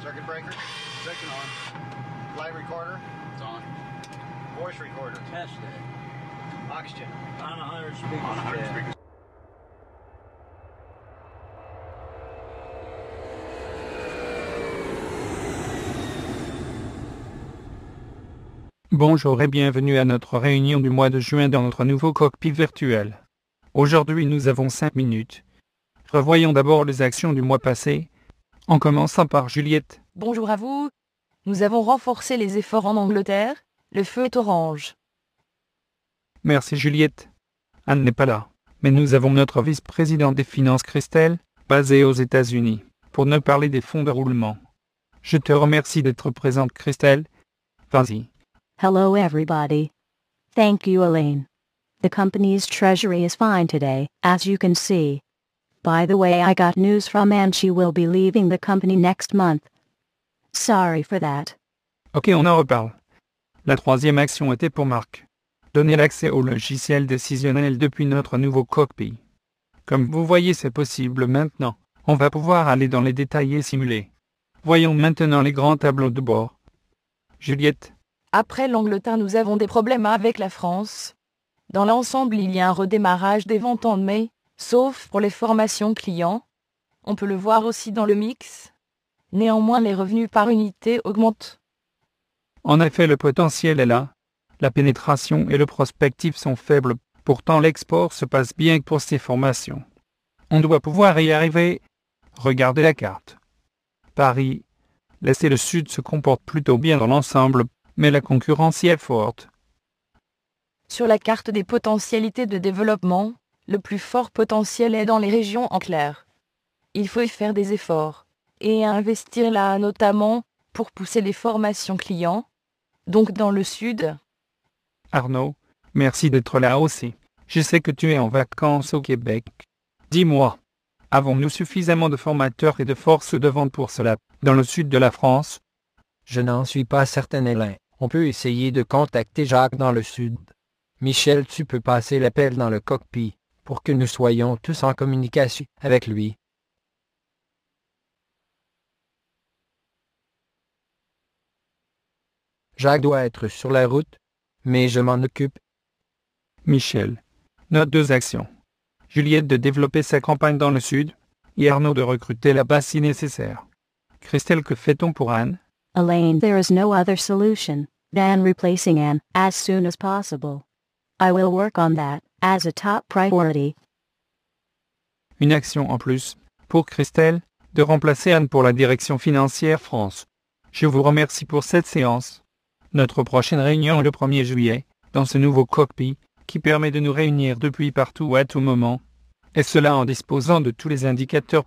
Circuit breaker. Section on. Flight recorder. It's on. Voice recorder. Test it. Oxygen. On 100 speakers. On 100 yeah. speakers. Bonjour et bienvenue à notre réunion du mois de juin dans notre nouveau cockpit virtuel. Aujourd'hui nous avons 5 minutes. Revoyons d'abord les actions du mois passé, en commençant par Juliette. Bonjour à vous. Nous avons renforcé les efforts en Angleterre. Le feu est orange. Merci Juliette. Anne n'est pas là, mais nous avons notre vice-présidente des finances Christelle, basée aux États-Unis, pour nous parler des fonds de roulement. Je te remercie d'être présente Christelle. Vas-y. Hello everybody. Thank you Elaine. The company's treasury is fine today, as you can see. By the way, I got news from Anne, she will be leaving the company next month. Sorry for that. Ok, on en reparle. La troisième action était pour Marc. Donner l'accès au logiciel décisionnel depuis notre nouveau cockpit. Comme vous voyez, c'est possible maintenant. On va pouvoir aller dans les détails et simuler. Voyons maintenant les grands tableaux de bord. Juliette. Après l'Angleterre, nous avons des problèmes avec la France. Dans l'ensemble, il y a un redémarrage des ventes en mai, sauf pour les formations clients. On peut le voir aussi dans le mix. Néanmoins, les revenus par unité augmentent. En effet, le potentiel est là. La pénétration et le prospectif sont faibles, pourtant l'export se passe bien pour ces formations. On doit pouvoir y arriver. Regardez la carte. Paris, l'Est et le Sud se comportent plutôt bien dans l'ensemble, mais la concurrence y est forte. Sur la carte des potentialités de développement, le plus fort potentiel est dans les régions en clair. Il faut y faire des efforts, et investir là notamment pour pousser les formations clients, donc dans le Sud. Arnaud, merci d'être là aussi. Je sais que tu es en vacances au Québec. Dis-moi, avons-nous suffisamment de formateurs et de forces de vente pour cela, dans le sud de la France? Je n'en suis pas certain, Alain. On peut essayer de contacter Jacques dans le sud. Michel, tu peux passer l'appel dans le cockpit, pour que nous soyons tous en communication avec lui. Jacques doit être sur la route, mais je m'en occupe. Michel. Note 2 actions. Juliette de développer sa campagne dans le sud, et Arnaud de recruter là-bas si nécessaire. Christelle, que fait-on pour Anne? Elaine, there is no other solution than replacing Anne as soon as possible. I will work on that as a top priority. Une action en plus, pour Christelle, de remplacer Anne pour la direction financière France. Je vous remercie pour cette séance. Notre prochaine réunion est le 1er juillet, dans ce nouveau cockpit, qui permet de nous réunir depuis partout à tout moment, et cela en disposant de tous les indicateurs